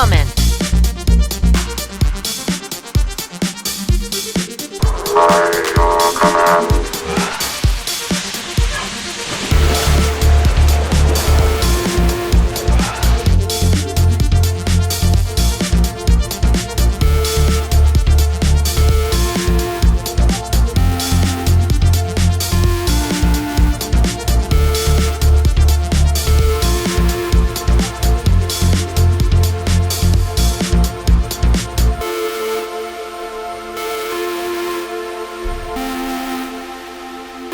comment.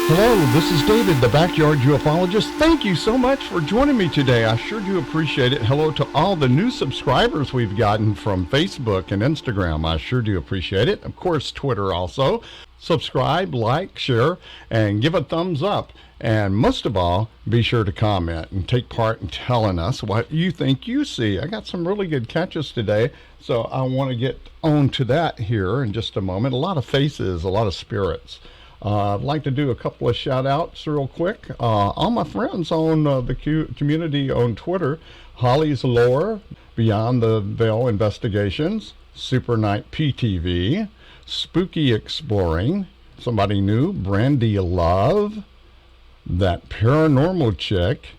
Hello, this is David, the Backyard Ufologist. Thank you so much for joining me today. I sure do appreciate it. Hello to all the new subscribers we've gotten from Facebook and Instagram. I sure do appreciate it. Of course, Twitter also. Subscribe, like, share, and give a thumbs up. And most of all, be sure to comment and take part in telling us what you think you see. I got some really good catches today, so I want to get on to that here in just a moment. A lot of faces, a lot of spirits. I'd like to do a couple of shout outs real quick. All my friends on the community on Twitter: Holly's Lore, Beyond the Veil Investigations, Super Night PTV, Spooky Exploring, somebody new, Brandy Love, That Paranormal Chick,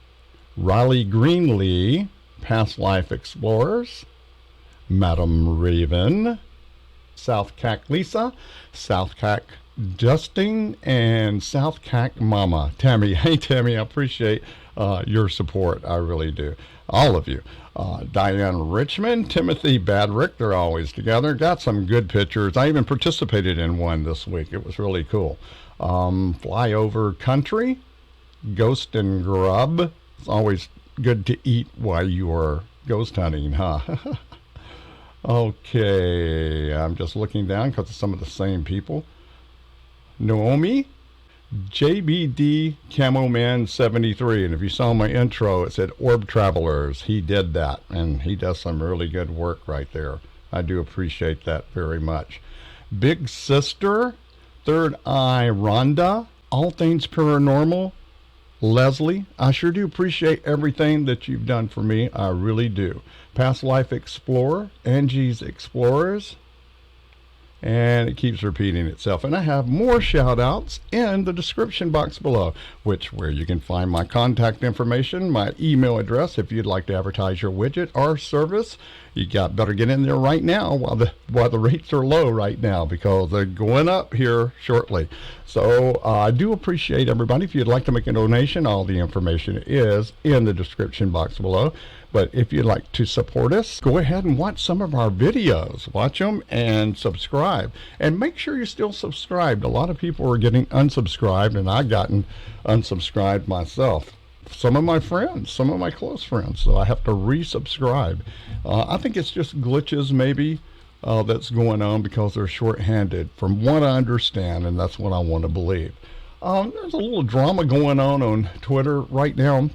Riley Greenlee, Past Life Explorers, Madam Raven, South Cac Lisa, South Cac Dusting, and South Cac Mama. Tammy, hey Tammy, I appreciate your support. I really do. All of you. Diane Richmond, Timothy Badrick, they're always together. Got some good pictures. I even participated in one this week. It was really cool. Flyover Country, Ghost and Grub. It's always good to eat while you are ghost hunting, huh? Okay, I'm just looking down because it's some of the same people. Naomi, JBD Camo Man 73, and if you saw my intro, it said Orb Travelers. He did that, and he does some really good work right there. I do appreciate that very much. Big Sister, Third Eye Rhonda, All Things Paranormal, Leslie. I sure do appreciate everything that you've done for me. I really do. Past Life Explorer, Angie's Explorers, and it keeps repeating itself. And I have more shout outs in the description box below, where you can find my contact information, my email address if you'd like to advertise your widget or service. You better get in there right now while the rates are low right now, because they're going up here shortly. So I do appreciate everybody. If you'd like to make a donation, all the information is in the description box below. But if you'd like to support us, go ahead and watch some of our videos. Watch them and subscribe. And make sure you're still subscribed. A lot of people are getting unsubscribed, and I've gotten unsubscribed myself. Some of my friends, some of my close friends, so I have to resubscribe. I think it's just glitches maybe that's going on because they're short-handed, from what I understand, and that's what I want to believe. There's a little drama going on Twitter right now.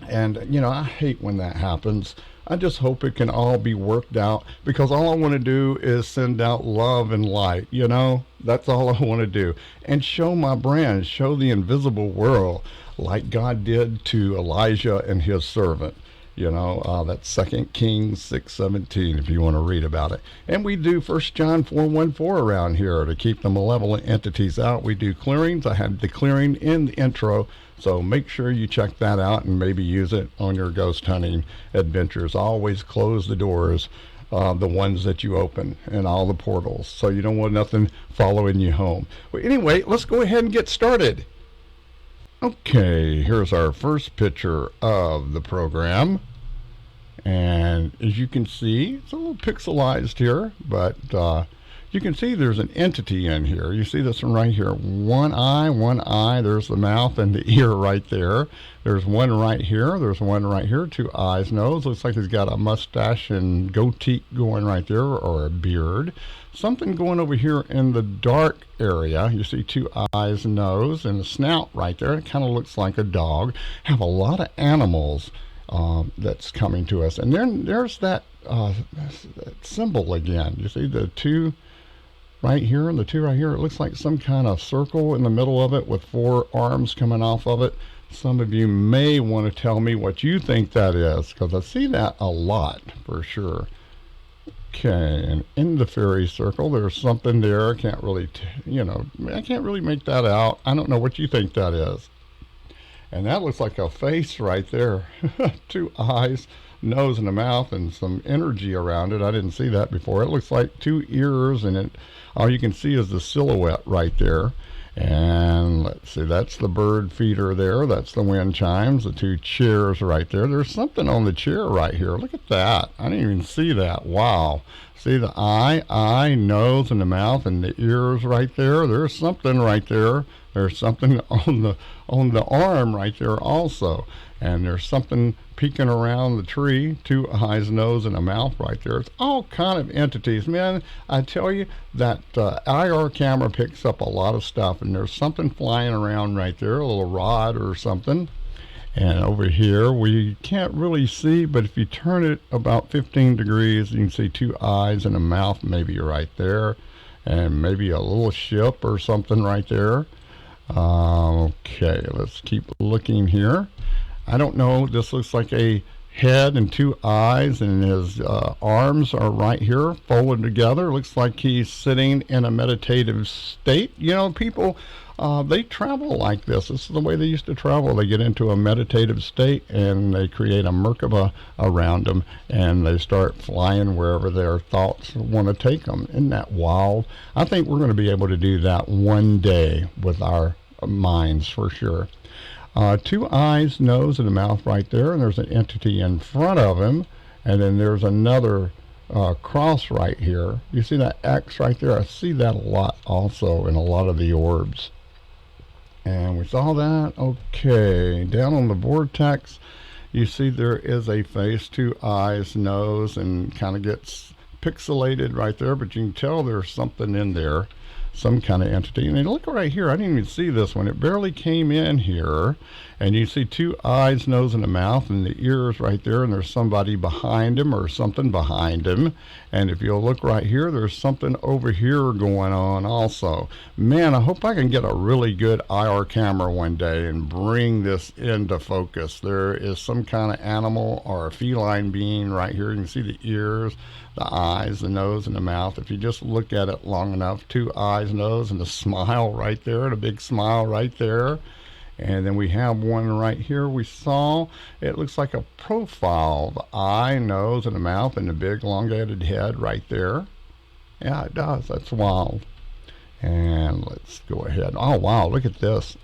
And, I hate when that happens. I just hope it can all be worked out, because all I want to do is send out love and light, That's all I want to do. And show my brand, show the invisible world, like God did to Elijah and his servant. That's 2 Kings 6:17 if you want to read about it. And we do 1 John 4:1-4 around here to keep the malevolent entities out. We do clearings. I had the clearing in the intro, so make sure you check that out and maybe use it on your ghost hunting adventures. Always close the doors, the ones that you open, and all the portals, so you don't want nothing following you home. Well, anyway, let's go ahead and get started. Okay, here's our first picture of the program. And as you can see, it's a little pixelized here, but you can see there's an entity in here. You see this one right here. One eye, there's the mouth and the ear right there. There's one right here, there's one right here, 2 eyes, nose. Looks like he's got a mustache and goatee going right there, or a beard. Something going over here in the dark area. You see 2 eyes, nose, and a snout right there. It kind of looks like a dog. Have a lot of animals that's coming to us. And then there's that symbol again. You see the 2 right here and the 2 right here. It looks like some kind of circle in the middle of it with 4 arms coming off of it. Some of you may want to tell me what you think that is, because I see that a lot for sure. Okay, and in the fairy circle, there's something there. I can't really, I can't really make that out. I don't know what you think that is. And that looks like a face right there. Two eyes, nose, and a mouth, and some energy around it. I didn't see that before. It looks like two ears, and all you can see is the silhouette right there. And let's see, that's the bird feeder there. That's the wind chimes, the two chairs right there. There's something on the chair right here. Look at that. I didn't even see that. Wow. See the eye, nose, and the mouth, and the ears right there. There's something right there. There's something on the arm right there also. And there's something peeking around the tree, two eyes, nose, and a mouth right there. It's all kind of entities. Man, I tell you, that IR camera picks up a lot of stuff, and there's something flying around right there, a little rod or something. And over here, we can't really see, but if you turn it about 15 degrees, you can see two eyes and a mouth maybe right there, and maybe a little ship or something right there. Okay, let's keep looking here. I don't know, this looks like a head and two eyes, and his arms are right here folded together. Looks like he's sitting in a meditative state. You know, people, they travel like this. This is the way they used to travel. They get into a meditative state, and they create a Merkaba around them, and they start flying wherever their thoughts want to take them. Isn't that wild? I think we're going to be able to do that one day with our minds for sure. Two eyes, nose, and a mouth right there, and there's an entity in front of him, and then there's another cross right here. You see that X right there? I see that a lot also in a lot of the orbs. And we saw that. Okay, down on the vortex, you see there is a face, two eyes, nose, and kind of gets pixelated right there, but you can tell there's something in there, some kind of entity. And look right here, I didn't even see this one. It barely came in here. And you see two eyes, nose, and a mouth, and the ears right there, and there's somebody behind him or something behind him. And if you'll look right here, there's something over here going on also. Man, I hope I can get a really good IR camera one day and bring this into focus. There is some kind of animal or a feline being right here. You can see the ears, the eyes, the nose, and the mouth. If you just look at it long enough, two eyes, nose, and a smile right there, and a big smile right there. And then we have one right here we saw. It looks like a profile. The eye, nose, and the mouth, and the big elongated head right there. Yeah, it does. That's wild. And let's go ahead. Oh, wow. Look at this.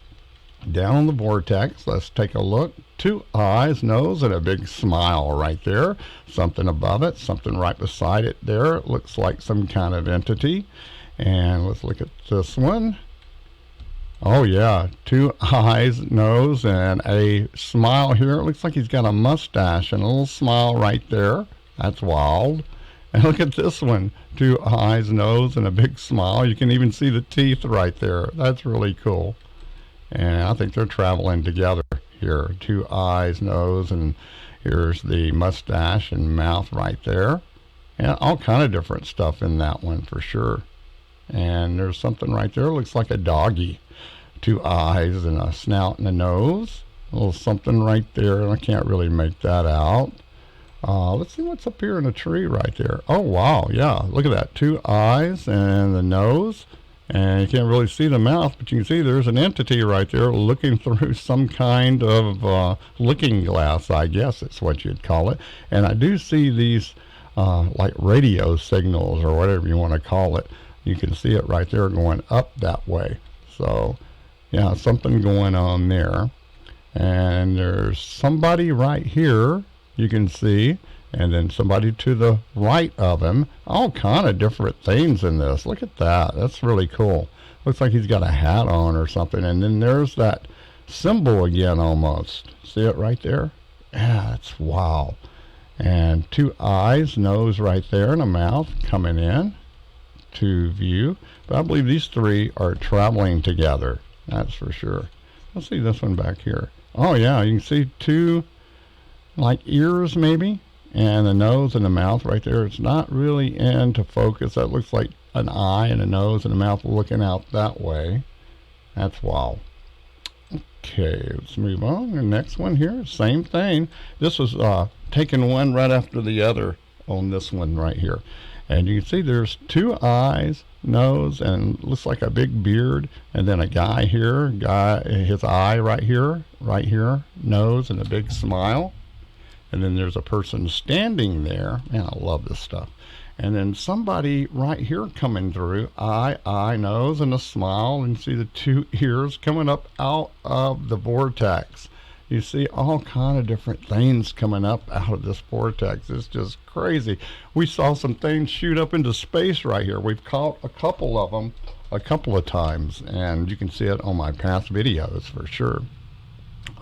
Down on the vortex, let's take a look. Two eyes, nose, and a big smile right there. Something above it, something right beside it there. It looks like some kind of entity. And let's look at this one. Oh yeah, two eyes, nose, and a smile here. It looks like he's got a mustache and a little smile right there. That's wild. And look at this one. Two eyes, nose, and a big smile. You can even see the teeth right there. That's really cool. And I think they're traveling together here. Two eyes, nose, and here's the mustache and mouth right there. And all kind of different stuff in that one for sure. And there's something right there. Looks like a doggy. Two eyes and a snout and a nose. A little something right there, and I can't really make that out. Let's see what's up here in the tree right there. Oh, wow, yeah, look at that. Two eyes and the nose, and you can't really see the mouth, but you can see there's an entity right there looking through some kind of looking glass, I guess it's what you'd call it. And I do see these like radio signals or whatever you want to call it. You can see it right there going up that way. So yeah, something going on there. And there's somebody right here you can see, and then somebody to the right of him. All kind of different things in this. Look at that. That's really cool. Looks like he's got a hat on or something. And then there's that symbol again almost. See it right there? Yeah, that's wow. And two eyes, nose right there, and a mouth coming in to view. But I believe these three are traveling together. That's for sure. Let's see this one back here. Oh yeah, you can see two like ears maybe, and the nose and the mouth right there. It's not really into focus. That looks like an eye and a nose and a mouth looking out that way. That's wild. Okay, let's move on. The next one here, same thing. This was taking one right after the other on this one right here. And you can see there's 2 eyes, nose, and looks like a big beard. And then a guy here, his eye right here, nose, and a big smile. And then there's a person standing there. Man, I love this stuff. And then somebody right here coming through, eye, nose, and a smile. And you see the 2 ears coming up out of the vortex. You see all kind of different things coming up out of this vortex. It's just crazy. We saw some things shoot up into space right here. We've caught a couple of them a couple of times, and you can see it on my past videos for sure.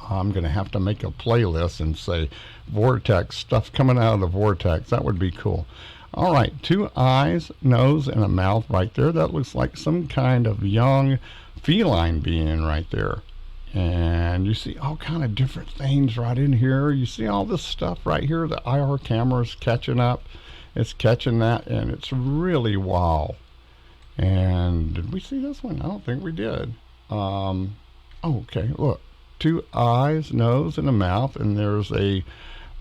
I'm going to have to make a playlist and say vortex, stuff coming out of the vortex. That would be cool. All right, 2 eyes, nose, and a mouth right there. That looks like some kind of young feline being right there. And you see all kind of different things right in here. You see all this stuff right here. The IR camera is catching up. It's catching that, and it's really wow. And did we see this one? I don't think we did. Okay, look. 2 eyes, nose, and a mouth, and there's a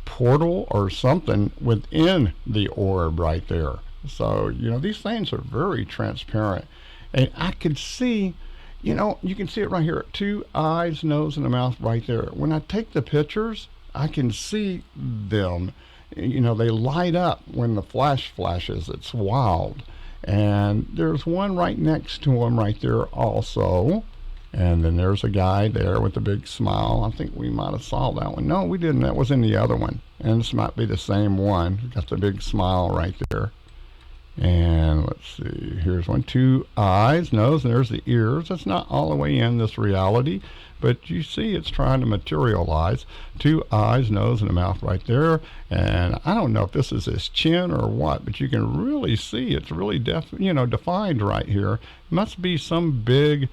portal or something within the orb right there. So, you know, these things are very transparent. And I could see, you know, you can see it right here. 2 eyes, nose, and a mouth right there. When I take the pictures, I can see them. You know, they light up when the flash flashes. It's wild. And there's one right next to him right there also. And then there's a guy there with a big smile. I think we might have saw that one. No, we didn't. That was in the other one. And this might be the same one. Got the big smile right there. And let's see. Here's one. 2 eyes, nose, and there's the ears. It's not all the way in this reality, but you see it's trying to materialize. 2 eyes, nose, and a mouth right there. And I don't know if this is his chin or what, but you can really see it's really defined right here. It must be some big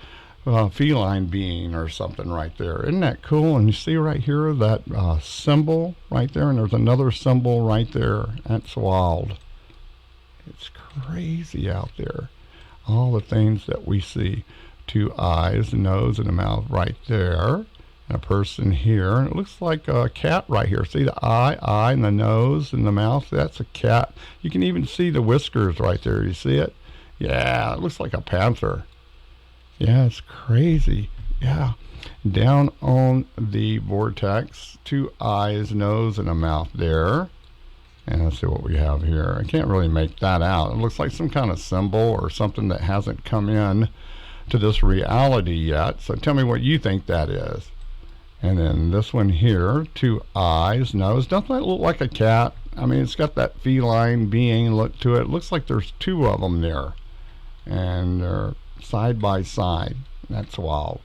feline being or something right there. Isn't that cool? And you see right here that symbol right there, and there's another symbol right there. That's wild. It's crazy out there. All the things that we see. 2 eyes, a nose, and a mouth right there. And a person here. And it looks like a cat right here. See the eye, and the nose, and the mouth? That's a cat. You can even see the whiskers right there. You see it? Yeah, it looks like a panther. Yeah, it's crazy. Yeah. Down on the vortex, 2 eyes, nose, and a mouth there. And let's see what we have here. I can't really make that out. It looks like some kind of symbol or something that hasn't come in to this reality yet. So tell me what you think that is. And then this one here, 2 eyes, nose. Doesn't that look like a cat? I mean, it's got that feline being look to it. It looks like there's 2 of them there. And they're side by side. That's wild.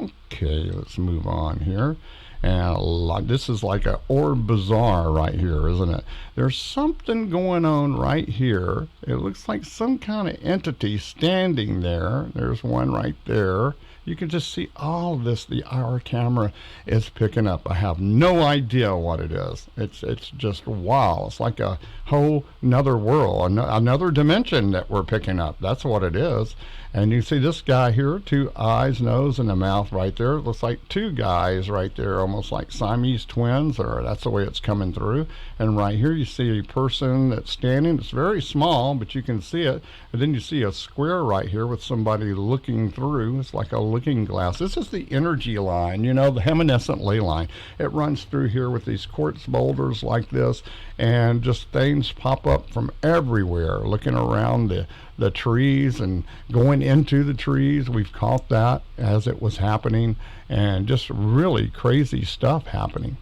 Okay, let's move on here. And this is like a orb bazaar right here, isn't it? There's something going on right here. It looks like some kind of entity standing there. There's one right there. You can just see all of this. The IR camera is picking up. I have no idea what it is. It's just wow. It's like a whole another world, another dimension that we're picking up. That's what it is. And you see this guy here, 2 eyes, nose, and a mouth right there. It looks like 2 guys right there, almost like Siamese twins, or that's the way it's coming through. And right here you see a person that's standing. It's very small, but you can see it. And then you see a square right here with somebody looking through. It's like a looking glass. This is the energy line, you know, the Hammonasset Ley Line. It runs through here with these quartz boulders like this, and just things pop up from everywhere, looking around the trees and going into the trees. We've caught that as it was happening, and just really crazy stuff happening.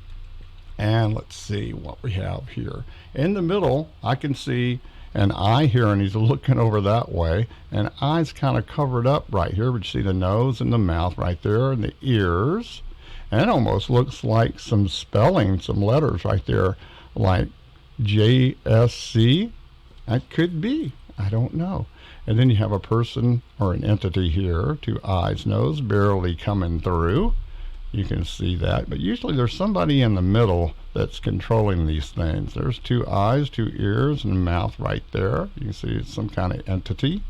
And let's see what we have here. In the middle, I can see an eye here, and he's looking over that way, and eyes kind of covered up right here, but you see the nose and the mouth right there, and the ears, and it almost looks like some spelling, some letters right there, like JSC. That could be, I don't know. And then you have a person or an entity here, 2 eyes, nose, barely coming through. You can see that, but usually there's somebody in the middle that's controlling these things. There's 2 eyes, 2 ears, and a mouth right there. You can see it's some kind of entity.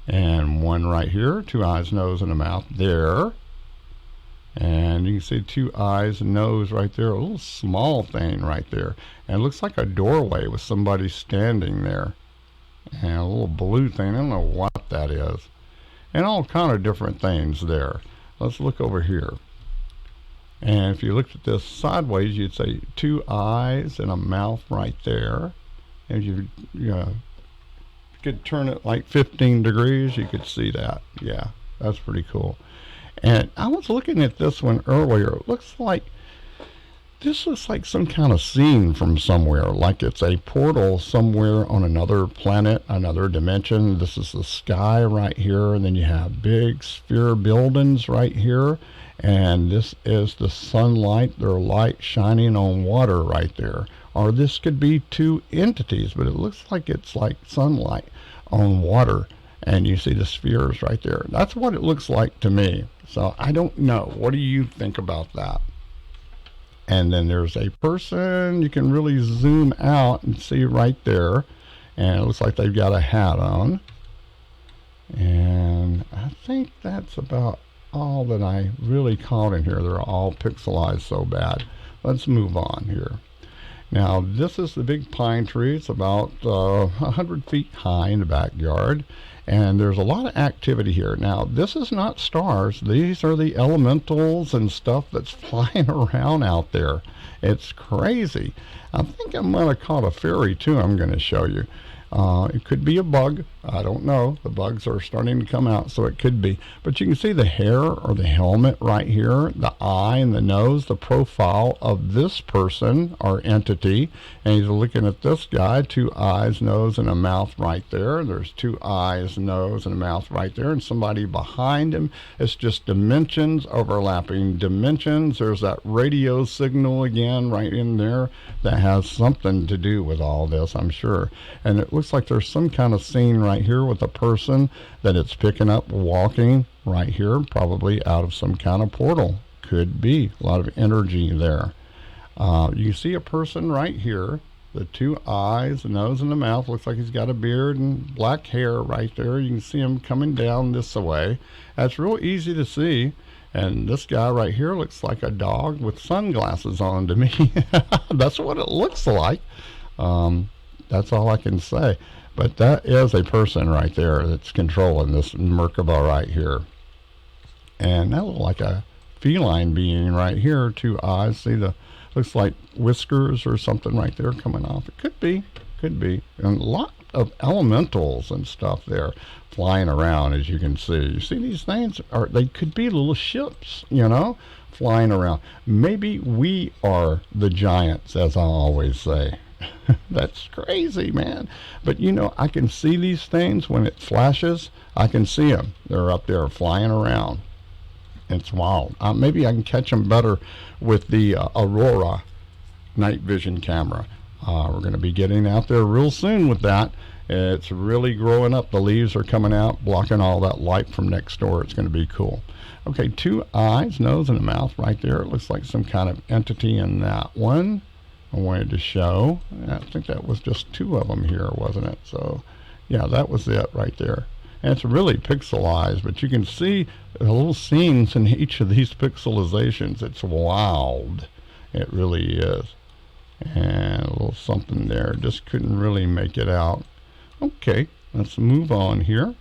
And one right here, 2 eyes, nose, and a mouth there. And you can see 2 eyes and nose right there, a little small thing right there. And it looks like a doorway with somebody standing there. and a little blue thing. I don't know what that is. And all kind of different things there. Let's look over here. And if you looked at this sideways, you'd say 2 eyes and a mouth right there. And you could turn it like 15 degrees, you could see that. Yeah, that's pretty cool. And I was looking at this one earlier. This looks like some kind of scene from somewhere, like it's a portal somewhere on another planet, another dimension. This is the sky right here, and then you have big sphere buildings right here, and this is the sunlight, their light shining on water right there. Or this could be 2 entities, but it looks like it's like sunlight on water, and you see the spheres right there. That's what it looks like to me. So I don't know. What do you think about that? And then there's a person you can really zoom out and see right there, and it looks like they've got a hat on. And I think that's about all that I really caught in here. They're all pixelized so bad. Let's move on here. Now this is the big pine tree. It's about 100 feet high in the backyard, and there's a lot of activity here. Now this is not stars. These are the elementals and stuff that's flying around out there. It's crazy. I think I might have caught a fairy too. I'm going to show you. It could be a bug. I don't know. The bugs are starting to come out, so it could be. But you can see the hair or the helmet right here, the eye and the nose, the profile of this person or entity. And he's looking at this guy, 2 eyes, nose, and a mouth right there. There's 2 eyes, nose, and a mouth right there. And somebody behind him. It's just dimensions, overlapping dimensions. There's that radio signal again right in there that has something to do with all this, I'm sure. And it looks like there's some kind of scene right here with a person that it's picking up walking right here, probably out of some kind of portal. Could be a lot of energy there. You see a person right here, the 2 eyes, the nose, and the mouth. Looks like he's got a beard and black hair right there. You can see him coming down this way. That's real easy to see. And this guy right here looks like a dog with sunglasses on to me. That's what it looks like. That's all I can say. But that is a person right there that's controlling this Merkaba right here. And that looks like a feline being right here. 2 eyes. See, looks like whiskers or something right there coming off. It could be. And a lot of elementals and stuff there flying around, as you can see. You see these things? They could be little ships, flying around. Maybe we are the giants, as I always say. That's crazy, man. But I can see these things when it flashes. I can see them. They're up there flying around. It's wild. Maybe I can catch them better with the Aurora night vision camera. We're going to be getting out there real soon with that. It's really growing up. The leaves are coming out, blocking all that light from next door. It's going to be cool. Okay, 2 eyes, nose, and a mouth right there. It looks like some kind of entity in that one. I wanted to show. I think that was just 2 of them here, wasn't it? So, yeah, that was it right there. And it's really pixelized, but you can see the little scenes in each of these pixelizations. It's wild. It really is. And a little something there. Just couldn't really make it out. Okay, let's move on here.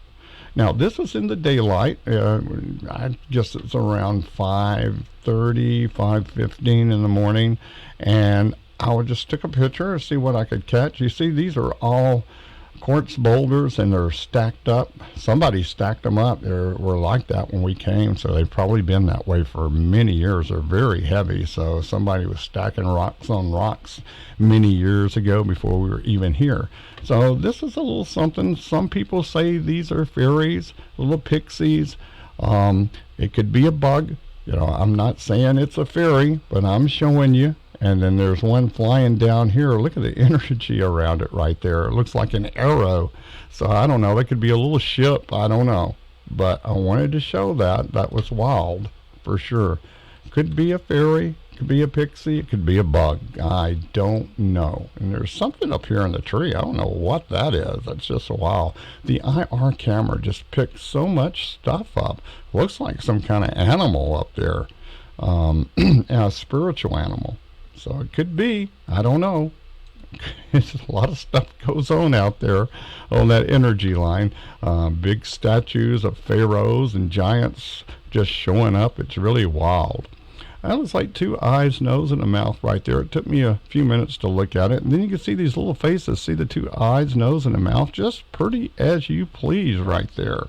Now, this is in the daylight. I guess it's around 5:30, 5:15 in the morning. And I would just take a picture and see what I could catch. You see, these are all quartz boulders, and they're stacked up. Somebody stacked them up. They were like that when we came, so they've probably been that way for many years. They're very heavy, so somebody was stacking rocks on rocks many years ago before we were even here. So this is a little something. Some people say these are fairies, little pixies. It could be a bug. I'm not saying it's a fairy, but I'm showing you. And then there's one flying down here. Look at the energy around it right there. It looks like an arrow. So I don't know. That could be a little ship. I don't know. But I wanted to show that. That was wild for sure. Could be a fairy. Could be a pixie. It could be a bug. I don't know. And there's something up here in the tree. I don't know what that is. That's just wild. The IR camera just picked so much stuff up. Looks like some kind of animal up there. A spiritual animal. So it could be. I don't know. It's a lot of stuff goes on out there on that energy line. Big statues of pharaohs and giants just showing up. It's really wild. That looks like two eyes, nose, and a mouth right there. It took me a few minutes to look at it. And then you can see these little faces. See the two eyes, nose, and a mouth? Just pretty as you please right there.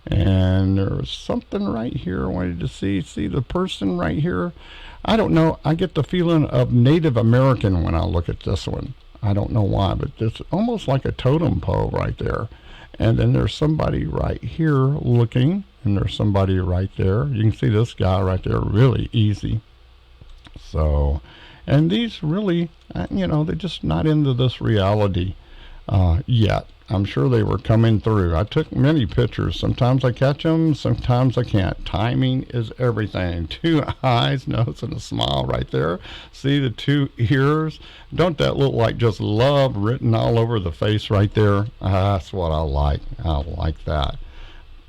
And there's something right here I wanted to see. See the person right here? I don't know. I get the feeling of Native American when I look at this one. I don't know why, but it's almost like a totem pole right there. And then there's somebody right here looking, and there's somebody right there. You can see this guy right there really easy. So, and these really, they're just not into this reality yet. I'm sure they were coming through. I took many pictures. Sometimes I catch them, sometimes I can't. Timing is everything. Two eyes, nose, and a smile right there. See the two ears? Don't that look like just love written all over the face right there? That's what I like. I like that.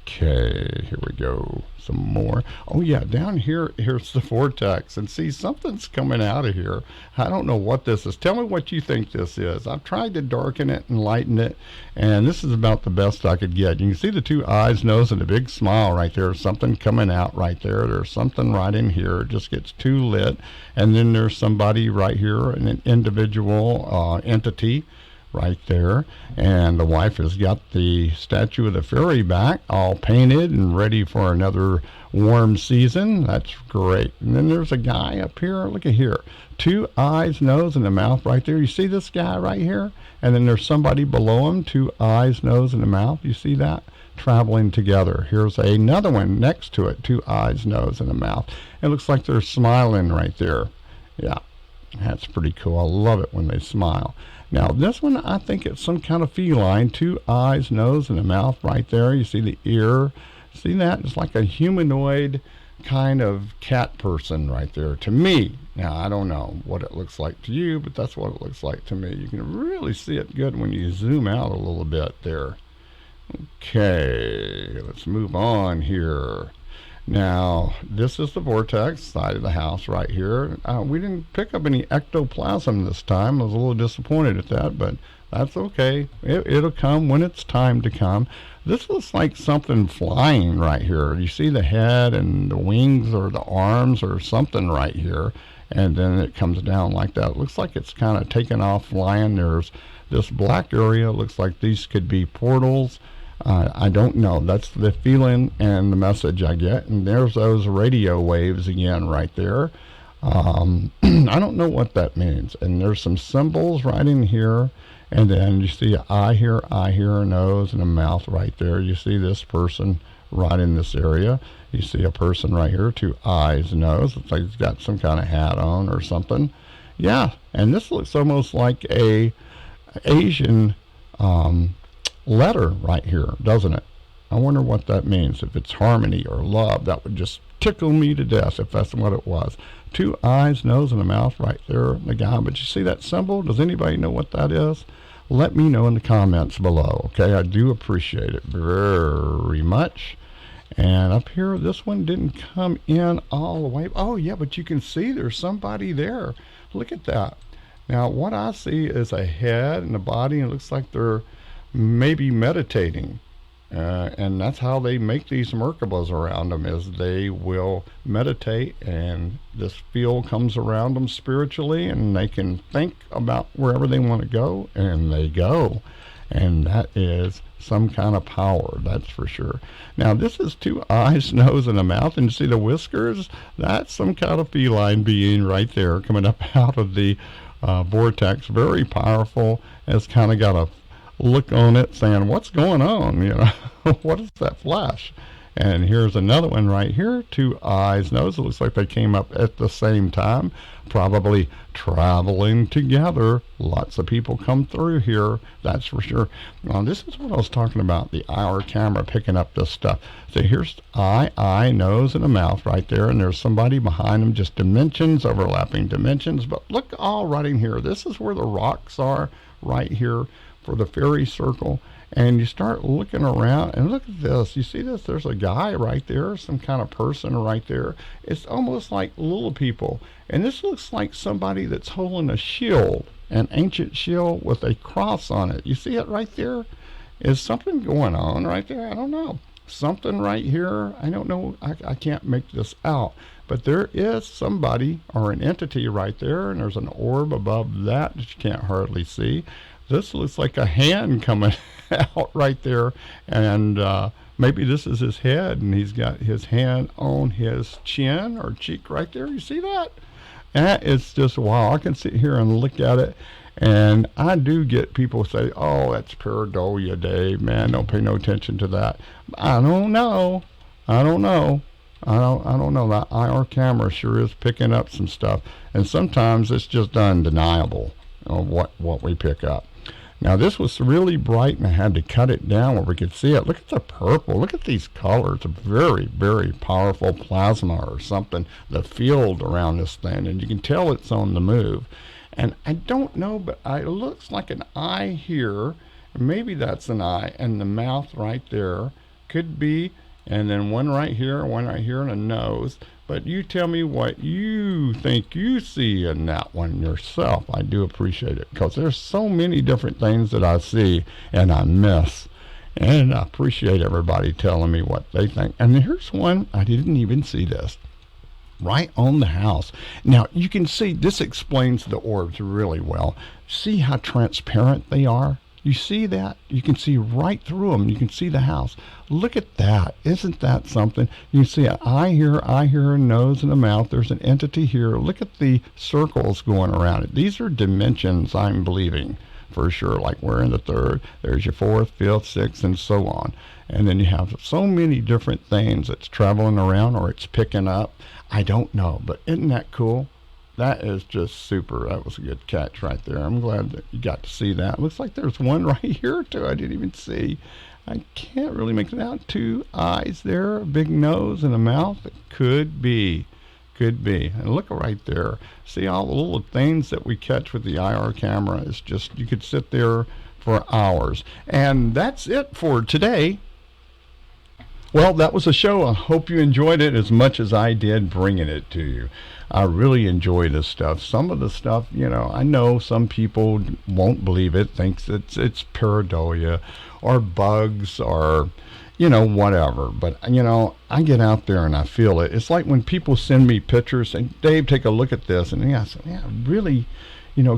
Okay, here we go. Some more. Oh yeah, down here, here's the vortex. And see, something's coming out of here. I don't know what this is. Tell me what you think this is. I've tried to darken it and lighten it, and this is about the best I could get. You can see the two eyes, nose, and a big smile right there. Something coming out right there. There's something right in here. It just gets too lit. And then there's somebody right here, an individual entity right there, and the wife has got the statue of the fairy back all painted and ready for another warm season. That's great. And then there's a guy up here. Look at here, two eyes, nose, and a mouth right there. You see this guy right here? And then there's somebody below him, two eyes, nose, and a mouth. You see that? Traveling together. Here's another one next to it, two eyes, nose, and a mouth. It looks like they're smiling right there. Yeah, that's pretty cool. I love it when they smile. Now this one, I think it's some kind of feline. Two eyes, nose, and a mouth right there. You see the ear. See that? It's like a humanoid kind of cat person right there to me. Now I don't know what it looks like to you, but that's what it looks like to me. You can really see it good when you zoom out a little bit there. Okay, let's move on here. Now, this is the vortex side of the house right here. We didn't pick up any ectoplasm this time. I was a little disappointed at that, but that's okay. It'll come when it's time to come. This looks like something flying right here. You see the head and the wings or the arms or something right here, and then it comes down like that. It looks like it's kind of taking off flying. There's this black area. It looks like these could be portals. I don't know. That's the feeling and the message I get. And there's those radio waves again right there. I don't know what that means. And there's some symbols right in here. And then you see an eye here, a nose, and a mouth right there. You see this person right in this area. You see a person right here, two eyes, nose. It's like he's got some kind of hat on or something. Yeah, and this looks almost like a Asian letter right here, doesn't it? I wonder what that means. If it's harmony or love, that would just tickle me to death if that's what it was. Two eyes, nose, and a mouth right there, the guy. But you see that symbol? Does anybody know what that is? Let me know in the comments below, okay? I do appreciate it very much. And up here, this one didn't come in all the way. Oh yeah, but you can see there's somebody there. Look at that. Now what I see is a head and a body, and it looks like they're maybe meditating, and that's how they make these Merkabas around them, is they will meditate, and this field comes around them spiritually, and they can think about wherever they want to go, and they go. And that is some kind of power, that's for sure. Now this is two eyes, nose, and a mouth, and you see the whiskers? That's some kind of feline being right there coming up out of the vortex. Very powerful. It's kind of got a look on it saying, what's going on? What is that flash? And here's another one right here, two eyes, nose. It looks like they came up at the same time, probably traveling together. Lots of people come through here, that's for sure. Now this is what I was talking about, the IR camera picking up this stuff. So here's eye, nose, and a mouth right there, and there's somebody behind them, just dimensions, overlapping dimensions. But look all right in here. This is where the rocks are right here for the fairy circle. And you start looking around, and look at this. You see this? There's a guy right there, some kind of person right there. It's almost like little people. And this looks like somebody that's holding a shield. an ancient shield with a cross on it. You see it right there? Is something going on right there? I don't know. Something right here. I don't know. I can't make this out. But there is somebody or an entity right there, and there's an orb above that you can't hardly see. This looks like a hand coming out right there, and maybe this is his head, and he's got his hand on his chin or cheek right there. You see that? That is just wow. I can sit here and look at it, and I do get people say, "Oh, that's pareidolia, Dave. Man, don't pay no attention to that." I don't know. I don't know. I don't know. That IR camera sure is picking up some stuff, and sometimes it's just undeniable what we pick up. Now this was really bright, and I had to cut it down where we could see it. Look at the purple. Look at these colors. A very, very powerful plasma or something. The field around this thing, and you can tell it's on the move. And I don't know, but it looks like an eye here. Maybe that's an eye, and the mouth right there could be. And then one right here, and a nose. But you tell me what you think you see in that one yourself. I do appreciate it, because there's so many different things that I see and I miss. And I appreciate everybody telling me what they think. And here's one, I didn't even see this. Right on the house. Now, you can see, this explains the orbs really well. See how transparent they are? You see that? You can see right through them. You can see the house. Look at that. Isn't that something? You can see an eye here, a nose, and a mouth. There's an entity here. Look at the circles going around it. These are dimensions, I'm believing, for sure. Like we're in the third. There's your fourth, fifth, sixth, and so on. And then you have so many different things that's traveling around or it's picking up. I don't know, but isn't that cool? That is just super. That was a good catch right there. I'm glad that you got to see that. Looks like there's one right here too. I didn't even see. I can't really make it out. Two eyes there, a big nose and a mouth. It could be. And look right there. See all the little things that we catch with the IR camera. It's just, you could sit there for hours. And that's it for today. Well, that was a show. I hope you enjoyed it as much as I did bringing it to you. I really enjoy this stuff. Some of the stuff, I know some people won't believe it, thinks it's pareidolia or bugs or, whatever. But, I get out there and I feel it. It's like when people send me pictures and, Dave, take a look at this. And I say, yeah, really,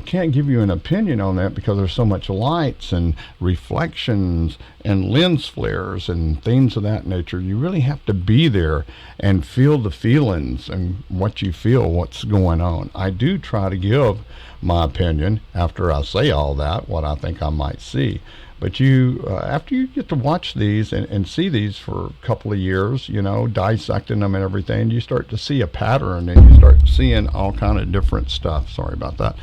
can't give you an opinion on that because there's so much lights and reflections and lens flares and things of that nature. You really have to be there and feel the feelings and what you feel, what's going on. I do try to give my opinion after I say all that, what I think I might see. But after you get to watch these and see these for a couple of years, dissecting them and everything, you start to see a pattern and you start seeing all kind of different stuff. Sorry about that.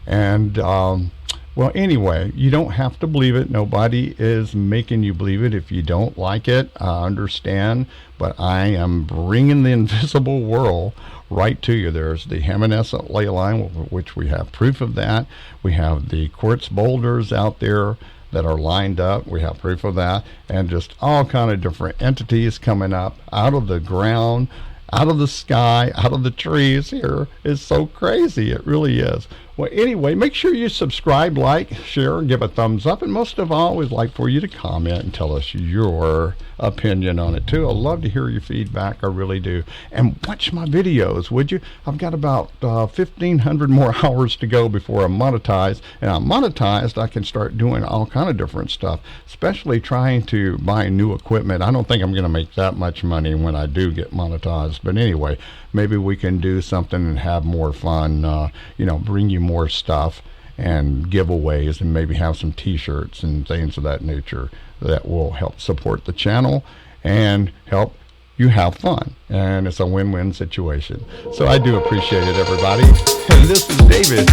And, well, anyway, you don't have to believe it. Nobody is making you believe it. If you don't like it, I understand. But I am bringing the invisible world right to you. There's the Hammonasset Ley Line, which we have proof of that. We have the quartz boulders out there that are lined up. We have proof of that, and just all kind of different entities coming up out of the ground, out of the sky, out of the trees here. It's so crazy. It really is. Well, anyway, make sure you subscribe, like, share, give a thumbs up, and most of all, we'd like for you to comment and tell us your opinion on it too. I love to hear your feedback. I really do. And watch my videos, would you? I've got about 1,500 more hours to go before I'm monetized, and I'm monetized. I can start doing all kind of different stuff, especially trying to buy new equipment. I don't think I'm going to make that much money when I do get monetized, but anyway, maybe we can do something and have more fun, bring you more stuff and giveaways, and maybe have some t-shirts and things of that nature that will help support the channel and help you have fun. And it's a win-win situation. So I do appreciate it, everybody. And this is David,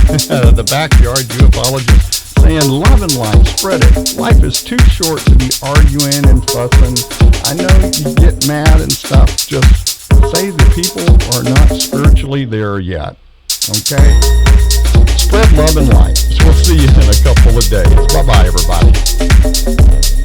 the Backyard Ufologist, saying love and light, spread it. Life is too short to be arguing and fussing. I know you get mad and stuff. Just say the people are not spiritually there yet. Okay? Spread love and light. So we'll see you in a couple of days. Bye-bye, everybody.